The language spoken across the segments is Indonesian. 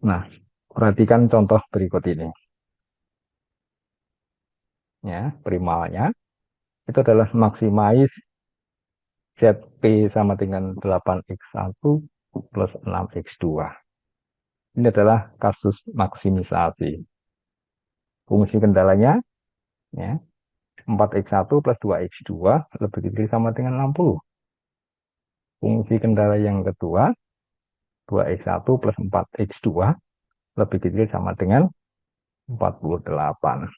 Nah, perhatikan contoh berikut ini. Ya, primalnya itu adalah maximize ZP sama dengan 8x1 plus 6x2. Ini adalah kasus maksimisasi. Fungsi kendalanya ya, 4x1 plus 2x2 lebih kecil sama dengan 60. Fungsi kendala yang kedua, 2x1 plus 4x2 lebih kecil sama dengan 48.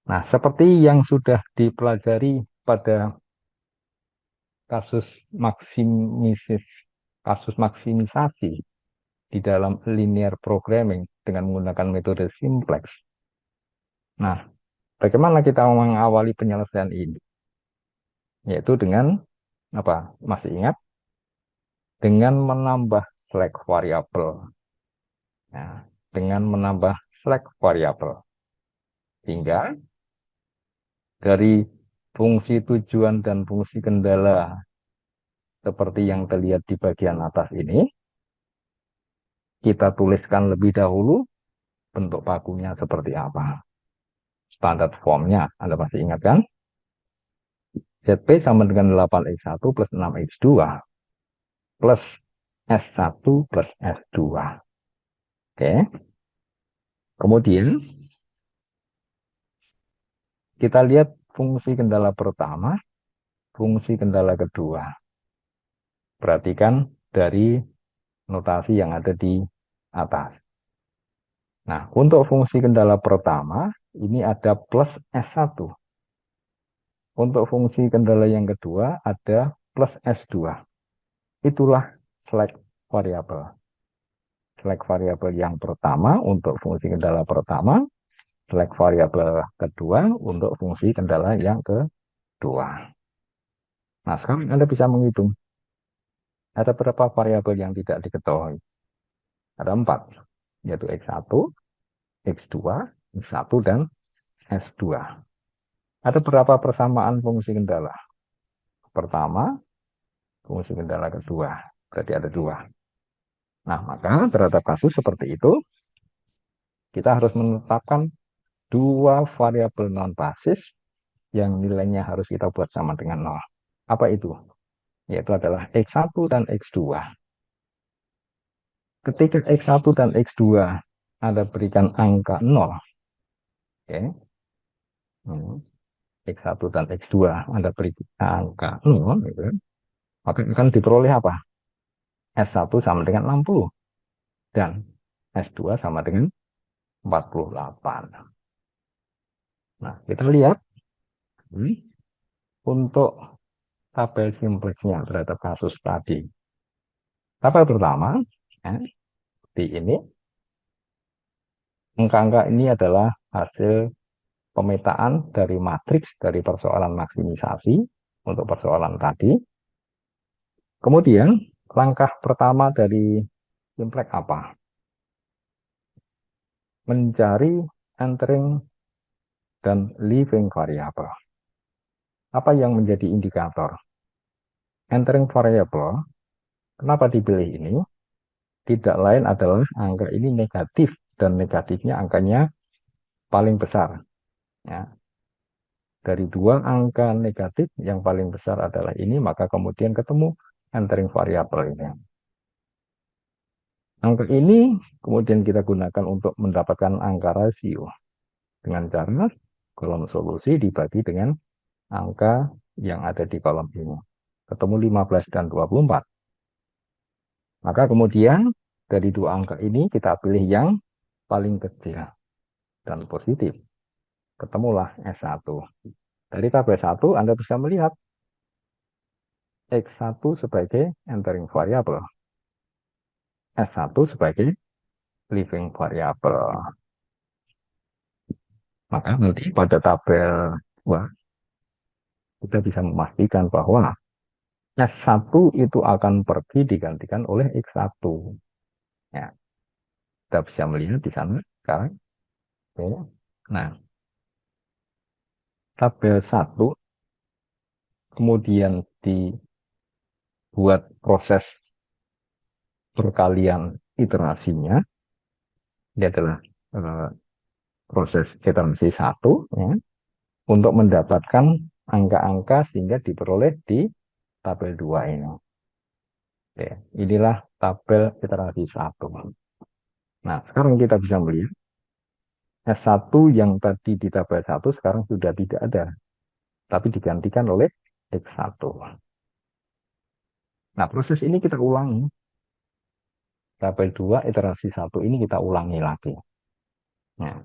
Nah, seperti yang sudah dipelajari pada kasus maksimisis, kasus maksimisasi di dalam linear programming dengan menggunakan metode simplex. Nah, bagaimana kita mengawali penyelesaian ini? Yaitu dengan apa? Masih ingat? Dengan menambah slack variabel. Nah, dengan menambah slack variabel. Sehingga dari fungsi tujuan dan fungsi kendala seperti yang terlihat di bagian atas ini, kita tuliskan lebih dahulu bentuk bakunya seperti apa. Standar formnya, Anda masih ingat kan? ZP sama dengan 8x1 plus 6x2 plus S1 plus S2. Oke. Kemudian kita lihat fungsi kendala pertama, fungsi kendala kedua. Perhatikan dari notasi yang ada di atas. Nah, untuk fungsi kendala pertama, ini ada plus S1. Untuk fungsi kendala yang kedua, ada plus S2. Itulah slack variabel. Slack variabel yang pertama untuk fungsi kendala pertama, slack variabel kedua untuk fungsi kendala yang kedua. Nah, sekarang Anda bisa menghitung. Ada berapa variabel yang tidak diketahui? Ada 4, yaitu X1, X2, X1, dan S2. Ada berapa persamaan fungsi kendala? Pertama, fungsi kendala kedua. Berarti ada 2. Nah, maka terhadap kasus seperti itu, kita harus menetapkan 2 variabel non-basis yang nilainya harus kita buat sama dengan 0. Apa itu? Yaitu adalah X1 dan X2. Ketika X1 dan X2 Anda berikan angka 0, oke, X1 dan X2 Anda beri angka 0, gitu, maka akan diperoleh apa? S1 sama dengan 60 dan S2 sama dengan 48. Nah, kita lihat untuk tabel simplexnya terhadap kasus tadi. Tabel pertama, ya, di ini, angka-angka ini adalah hasil pemetaan dari matriks dari persoalan maksimisasi untuk persoalan tadi. Kemudian, langkah pertama dari simplex apa? Mencari entering dan leaving variable. Apa yang menjadi indikator? Entering variable, kenapa dipilih ini? Tidak lain adalah angka ini negatif dan negatifnya angkanya paling besar. Ya. Dari 2 angka negatif yang paling besar adalah ini, maka kemudian ketemu entering variable ini. Angka ini kemudian kita gunakan untuk mendapatkan angka rasio dengan cara kolom solusi dibagi dengan angka yang ada di kolom ini. Ketemu 15 dan 24. Maka kemudian dari 2 angka ini kita pilih yang paling kecil dan positif. Ketemulah S1. Dari tabel 1 Anda bisa melihat X1 sebagai entering variable, S1 sebagai leaving variable. Maka nanti pada tabel kita bisa memastikan bahwa S1 itu akan pergi digantikan oleh X1. Ya, kita bisa melihat di sana sekarang. Ya. Nah, tabel 1 kemudian dibuat proses perkalian iterasinya Ini adalah eh, proses iterasi satu, ya, untuk mendapatkan angka-angka sehingga diperoleh di tabel 2 ini. Oke, inilah tabel iterasi satu. Nah, sekarang kita bisa melihat S1 yang tadi di tabel 1 sekarang sudah tidak ada, tapi digantikan oleh X1. Nah, proses ini kita ulangi. Tabel 2 iterasi satu ini kita ulangi lagi. Nah,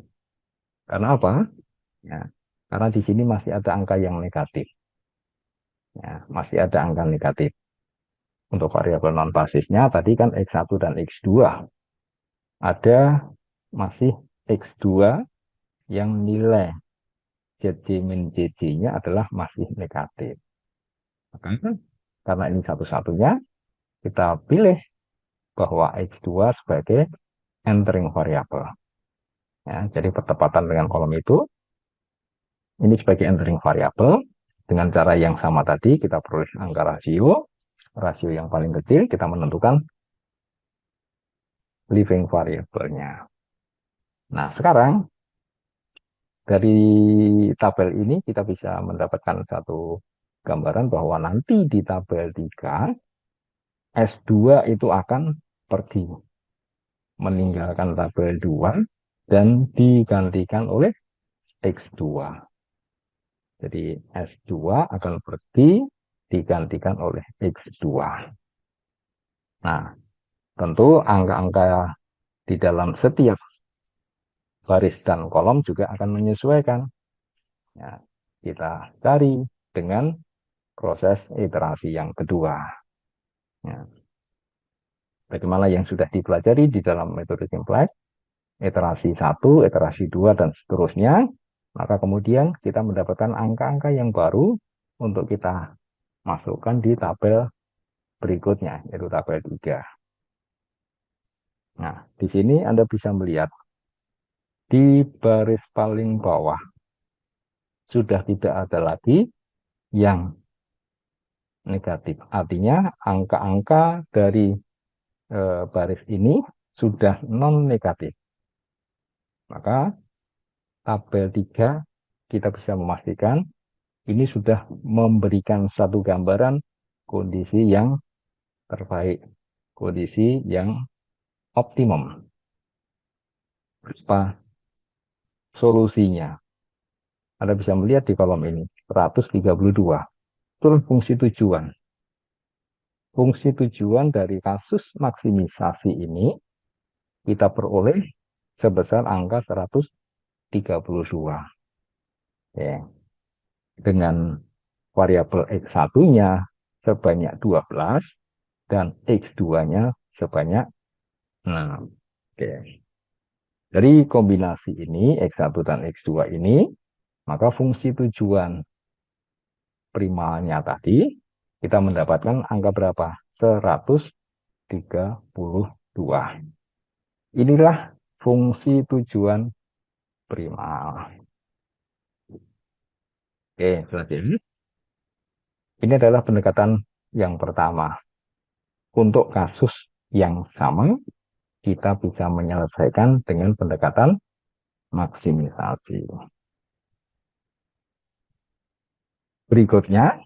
karena apa? Ya, karena di sini masih ada angka yang negatif. Ya, masih ada angka negatif. Untuk variabel non basisnya tadi kan X1 dan X2. Ada masih X2 yang nilai ZJ min JJ-nya adalah masih negatif. Maka, karena ini satu-satunya, kita pilih bahwa X2 sebagai entering variabel. Ya, jadi bertepatan dengan kolom itu, ini sebagai entering variabel. Dengan cara yang sama tadi, kita peroleh angka rasio. Rasio yang paling kecil, kita menentukan living variabelnya. Nah, sekarang dari tabel ini kita bisa mendapatkan satu gambaran bahwa nanti di tabel 3, S2 itu akan pergi, meninggalkan tabel 2, dan digantikan oleh X2. Jadi S2 akan pergi, digantikan oleh X2. Nah, tentu angka-angka di dalam setiap baris dan kolom juga akan menyesuaikan. Ya, kita cari dengan proses iterasi yang kedua. Ya, bagaimana yang sudah dipelajari di dalam metode simplex, iterasi 1, iterasi 2, dan seterusnya, maka kemudian kita mendapatkan angka-angka yang baru untuk kita masukkan di tabel berikutnya, yaitu tabel 3. Nah, di sini Anda bisa melihat di baris paling bawah sudah tidak ada lagi yang negatif. Artinya angka-angka dari baris ini sudah non-negatif. Maka tabel 3 kita bisa memastikan ini sudah memberikan satu gambaran kondisi yang terbaik, kondisi yang optimum. Apa solusinya? Anda bisa melihat di kolom ini, 132. Itu fungsi tujuan. Fungsi tujuan dari kasus maksimisasi ini kita peroleh sebesar angka 132. Ya. Dengan variabel X1-nya sebanyak 12 dan X2-nya sebanyak 6. Oke. Dari kombinasi ini, X1 dan X2 ini, maka fungsi tujuan primalnya tadi, kita mendapatkan angka berapa? 132. Inilah fungsi tujuan primal. Oke, selanjutnya. Ini adalah pendekatan yang pertama. Untuk kasus yang sama, kita bisa menyelesaikan dengan pendekatan maksimisasi. Berikutnya,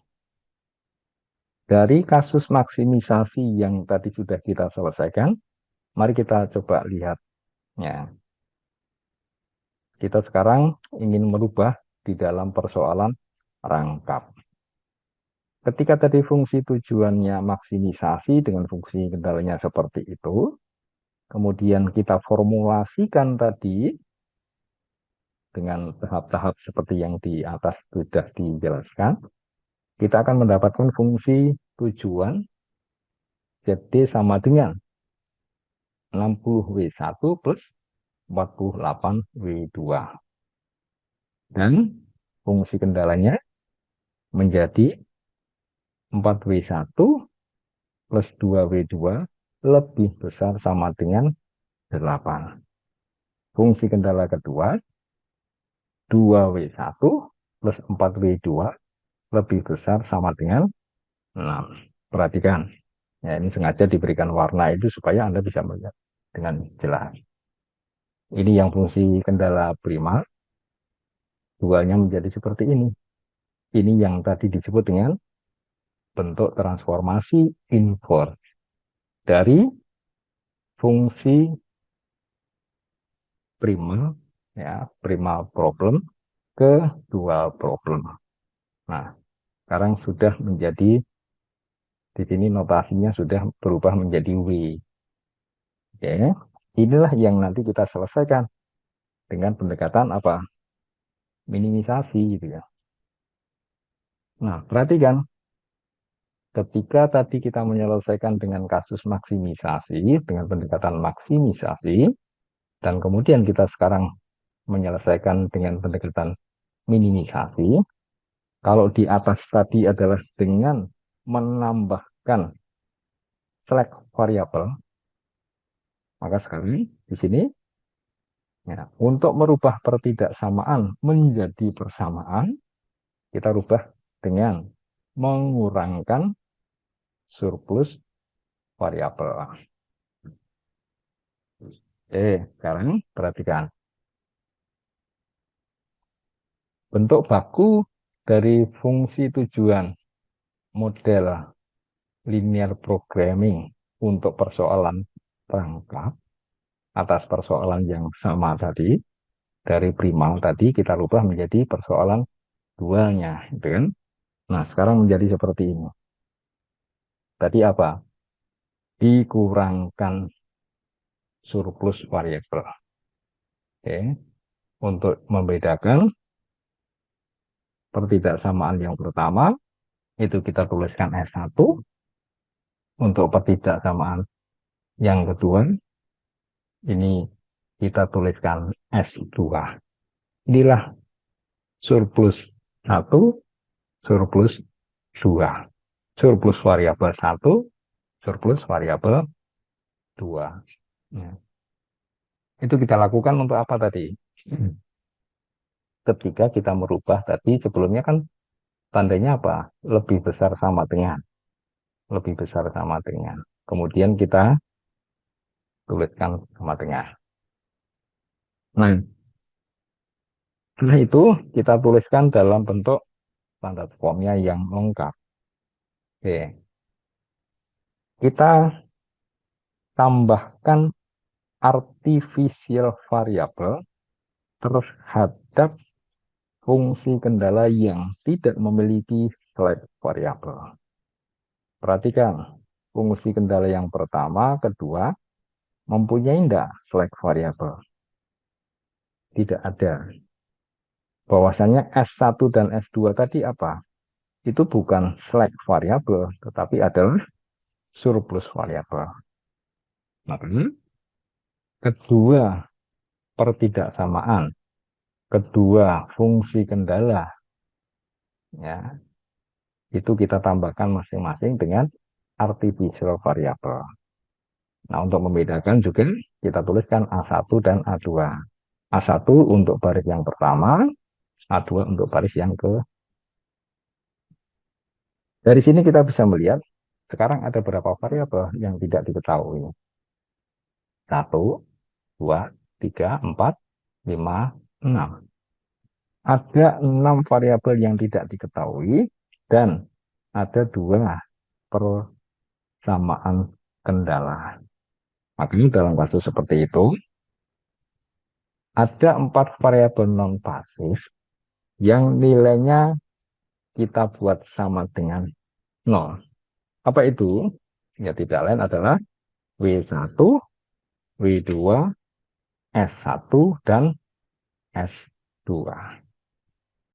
dari kasus maksimisasi yang tadi sudah kita selesaikan, mari kita coba lihat. Ya, kita sekarang ingin merubah di dalam persoalan rangkap. Ketika tadi fungsi tujuannya maksimisasi dengan fungsi kendalanya seperti itu, kemudian kita formulasikan tadi dengan tahap-tahap seperti yang di atas sudah dijelaskan, kita akan mendapatkan fungsi tujuan ZD sama dengan 60W1 plus 48W2. Dan fungsi kendalanya menjadi 4W1 plus 2W2 lebih besar sama dengan 8. Fungsi kendala kedua, 2W1 plus 4W2 lebih besar sama dengan 6. Perhatikan. Ya, ini sengaja diberikan warna itu supaya Anda bisa melihat dengan jelas. Ini yang fungsi kendala prima, dualnya menjadi seperti ini. Ini yang tadi disebut dengan bentuk transformasi inverse dari fungsi prima, ya, prima problem ke dual problem. Nah, sekarang sudah menjadi, di sini notasinya sudah berubah menjadi W. Oke, inilah yang nanti kita selesaikan dengan pendekatan apa? Minimisasi gitu ya. Nah, perhatikan ketika tadi kita menyelesaikan dengan kasus maksimisasi, dengan pendekatan maksimisasi, dan kemudian kita sekarang menyelesaikan dengan pendekatan minimisasi, kalau di atas tadi adalah dengan menambahkan select variabel, maka sekarang di sini ya, untuk merubah pertidaksamaan menjadi persamaan, kita rubah dengan mengurangkan surplus variabel. Sekarang perhatikan. Bentuk baku dari fungsi tujuan model linear programming untuk persoalan perangkat atas persoalan yang sama tadi, dari primal tadi kita rubah menjadi persoalan dualnya, gitu kan? Nah, sekarang menjadi seperti ini. Tadi apa? Dikurangkan surplus variabel. Oke. Untuk membedakan pertidaksamaan yang pertama, itu kita tuliskan S1. Untuk pertidaksamaan yang kedua, ini kita tuliskan S2. Inilah surplus 1, surplus 2. Surplus variabel 1, surplus variabel 2. Ya. Itu kita lakukan untuk apa tadi? Ketika kita merubah tadi, sebelumnya kan tandanya apa? Lebih besar sama dengan. Lebih besar sama dengan. Kemudian kita tuliskan sama dengan. Nah, setelah itu kita tuliskan dalam bentuk standar formnya yang lengkap. Oke. Kita tambahkan artificial variable terhadap fungsi kendala yang tidak memiliki select variable. Perhatikan, fungsi kendala yang pertama, kedua, mempunyai tidak select variable? Tidak ada. Bahwasanya S1 dan S2 tadi apa? Itu bukan select variable, tetapi adalah surplus variable. Makanya, kedua pertidaksamaan, kedua fungsi kendala, ya, itu kita tambahkan masing-masing dengan artificial variable. Nah, untuk membedakan juga kita tuliskan A1 dan A2. A1 untuk baris yang pertama, A2 untuk baris yang ke. Dari sini kita bisa melihat sekarang ada berapa variabel yang tidak diketahui. 1, 2, 3, 4, 5, 6. Ada 6 variabel yang tidak diketahui dan ada 2 persamaan kendala. Makanya dalam kasus seperti itu, ada 4 variabel non-pasif yang nilainya kita buat sama dengan 0. Apa itu? Ya tidak lain adalah W1, W2, S1, dan S2.